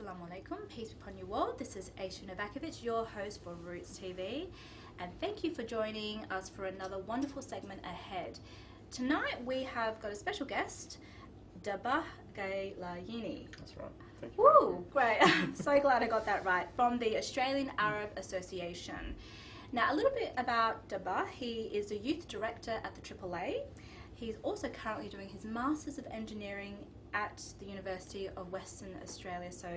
Assalamu alaikum, peace upon you all. This is Aisha Novakovic, your host for Roots TV, and thank you for joining us for another wonderful segment ahead. Tonight we have got a special guest, Dabbah Ghalayini. That's right. Thank you. Woo, great. I'm so glad I got that right. From the Australian Arab Association. Now, a little bit about Dabbah. He is a youth director at the AAA. He's also currently doing his Masters of Engineering at the University of Western Australia. So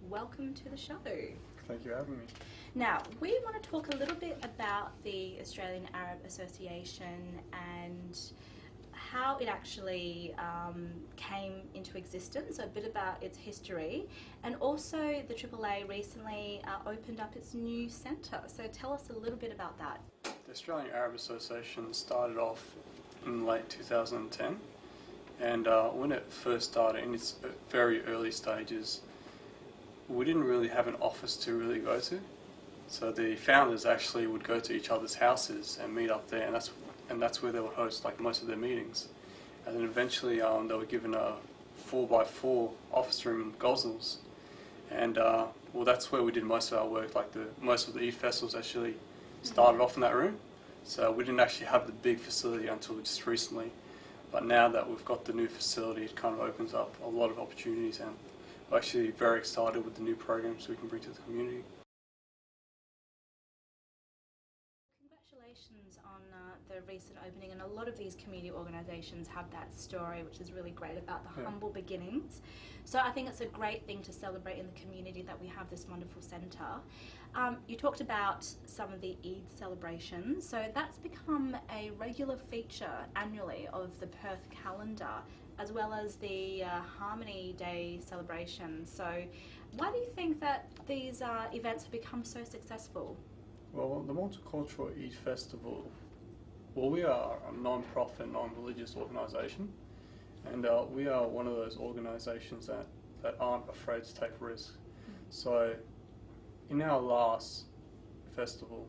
welcome to the show. Thank you for having me. Now, we want to talk a little bit about the Australian Arab Association and how it actually came into existence, a bit about its history, and also the AAA recently opened up its new centre. So tell us a little bit about that. The Australian Arab Association started off in late 2010, and when it first started in its very early stages, we didn't really have an office to really go to. So the founders actually would go to each other's houses and meet up there, and that's where they would host like most of their meetings. And then eventually they were given a 4x4 office room in Gosnells, and well, that's where we did most of our work. Like most of the Eid festivals actually started off in that room. So we didn't actually have the big facility until just recently. But now that we've got the new facility, it kind of opens up a lot of opportunities, and we're actually very excited with the new programs we can bring to the community. Congratulations on the recent opening, and a lot of these community organisations have that story, which is really great, about the humble beginnings. So I think it's a great thing to celebrate in the community that we have this wonderful centre. You talked about some of the Eid celebrations, so that's become a regular feature annually of the Perth calendar, as well as the Harmony Day celebration. So why do you think that these events have become so successful? Well, the Multicultural Eid Festival, well, we are a non-profit, non-religious organisation, and we are one of those organisations that aren't afraid to take risks. So in our last festival,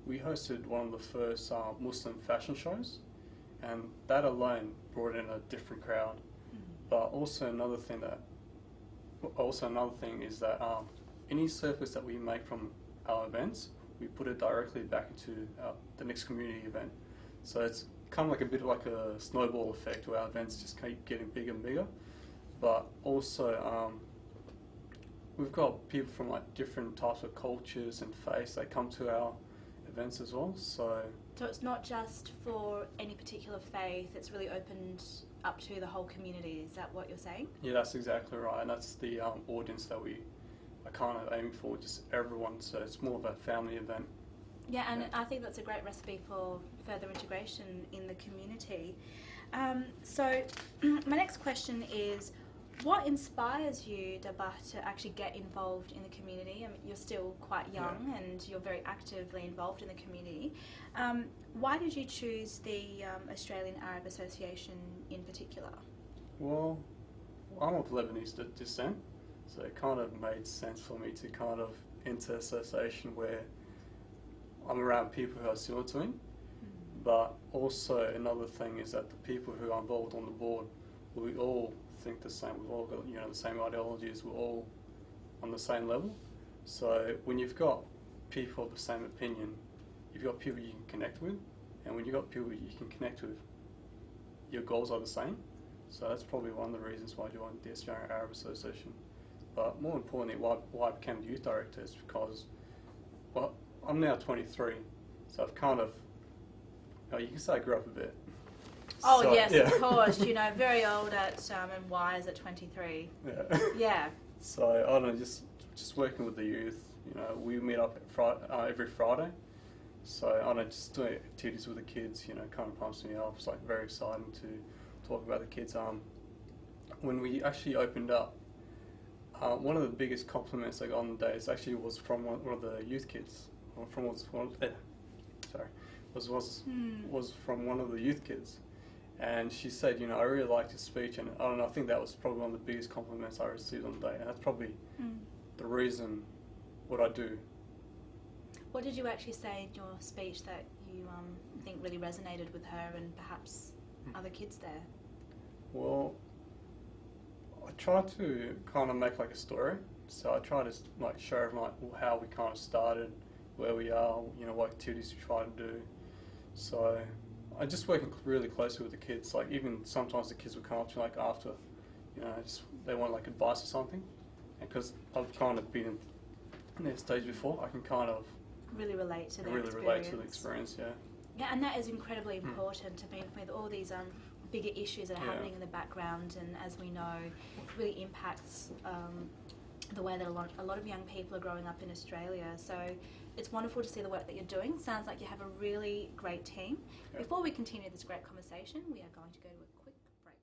we hosted one of the first Muslim fashion shows, and that alone brought in a different crowd. But also another thing is that any surplus that we make from our events, we put it directly back into the next community event. So it's kind of like a bit like a snowball effect where our events just keep getting bigger and bigger. But also we've got people from like different types of cultures and faiths that come to our events as well. So it's not just for any particular faith, it's really opened up to the whole community. Is that what you're saying? Yeah, that's exactly right, and that's the audience that we are kind of aiming for, just everyone, so it's more of a family event. Yeah, and I think that's a great recipe for further integration in the community. So my next question is, what inspires you, Dabbah, to actually get involved in the community? I mean, you're still quite young and you're very actively involved in the community. Why did you choose the Australian Arab Association in particular? Well, I'm of Lebanese descent, so it kind of made sense for me to kind of enter an association where I'm around people who are similar to me. But also another thing is that the people who are involved on the board, we all think the same. We've all got the same ideologies. We're all on the same level. So when you've got people of the same opinion, you've got people you can connect with, and when you've got people you can connect with, your goals are the same. So that's probably one of the reasons why I joined the Australian Arab Association. But more importantly, why I became the youth director is because, well, I'm now 23, so I've kind of, you can say I grew up a bit. Oh so, yes, of course. Very old and wise at 23. Yeah. Yeah. So I don't know, just working with the youth. We meet up every Friday. So I don't know, just doing activities with the kids. Kind of pumps me up. It's like very exciting to talk about the kids. When we actually opened up, one of the biggest compliments I got on the day was from one of the youth kids. Was from one of the youth kids, and she said, I really liked his speech, and I don't know, I think that was probably one of the biggest compliments I received on the day, and that's probably the reason what I do. What did you actually say in your speech that you think really resonated with her and perhaps other kids there? Well, I try to kind of make like a story So I try to like show everyone like how we kind of started, where we are, you know, what activities we try to do. So I just working really closely with the kids. Like even sometimes the kids will come up to me like after, you know, just they want like advice or something, and because I've kind of been in their stage before, I can kind of really relate to the experience. Yeah. Yeah, and that is incredibly important. I mean, with all these bigger issues that are happening in the background, and as we know, it really impacts the way that a lot of young people are growing up in Australia. So it's wonderful to see the work that you're doing. Sounds like you have a really great team. Yeah. Before we continue this great conversation, we are going to go to a quick break.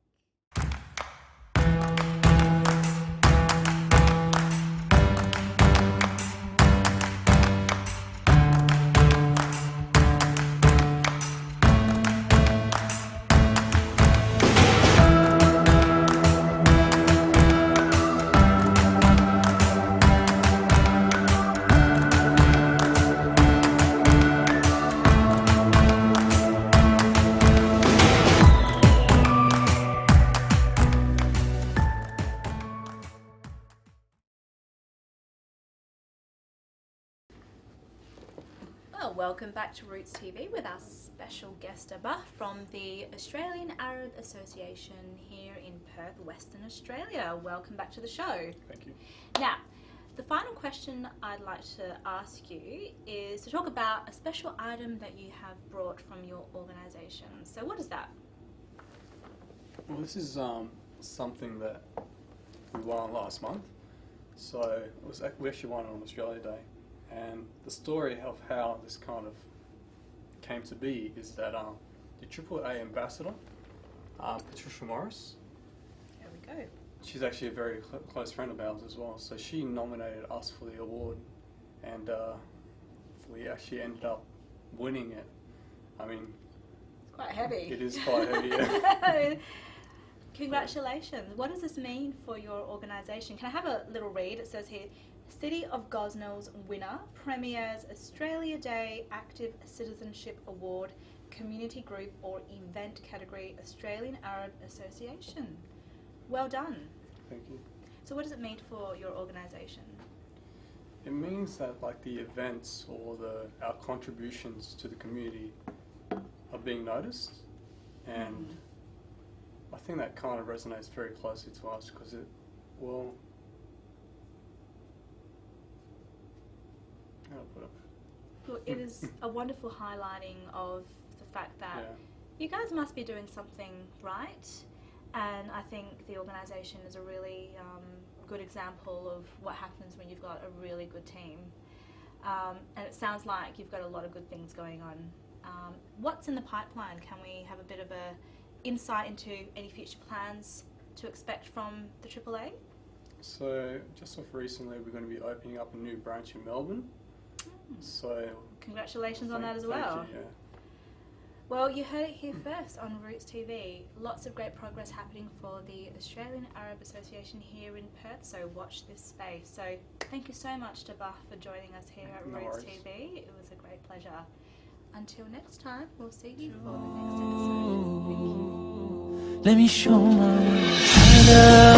Well, welcome back to Roots TV with our special guest Dabbah from the Australian Arab Association here in Perth, Western Australia. Welcome back to the show. Thank you. Now, the final question I'd like to ask you is to talk about a special item that you have brought from your organisation. So what is that? Well, this is something that we won last month. So we actually won it on Australia Day. And the story of how this kind of came to be is that the AAA ambassador, Patricia Morris, There we go. she's actually a very close friend of ours as well. So she nominated us for the award, and we actually ended up winning it. I mean, It's quite heavy. it is quite heavy. Yeah. Congratulations. What does this mean for your organisation? Can I have a little read? It says here, City of Gosnell's winner premieres Australia Day Active Citizenship Award, Community Group or Event Category, Australian Arab Association. Well done. Thank you. So what does it mean for your organisation? It means that like the events or our contributions to the community are being noticed, and I think that kind of resonates very closely to us because Well, it is a wonderful highlighting of the fact that you guys must be doing something right, and I think the organisation is a really good example of what happens when you've got a really good team. And it sounds like you've got a lot of good things going on. What's in the pipeline? Can we have a bit of a insight into any future plans to expect from the AAA? So just off recently, we're going to be opening up a new branch in Melbourne. So congratulations on that as well. Thank you, yeah. Well, you heard it here first on Roots TV. Lots of great progress happening for the Australian Arab Association here in Perth, so watch this space. So thank you so much, Dabbah, for joining us here at Roots TV. It was a great pleasure. Until next time, we'll see you for the next episode. Thank you. Let me show my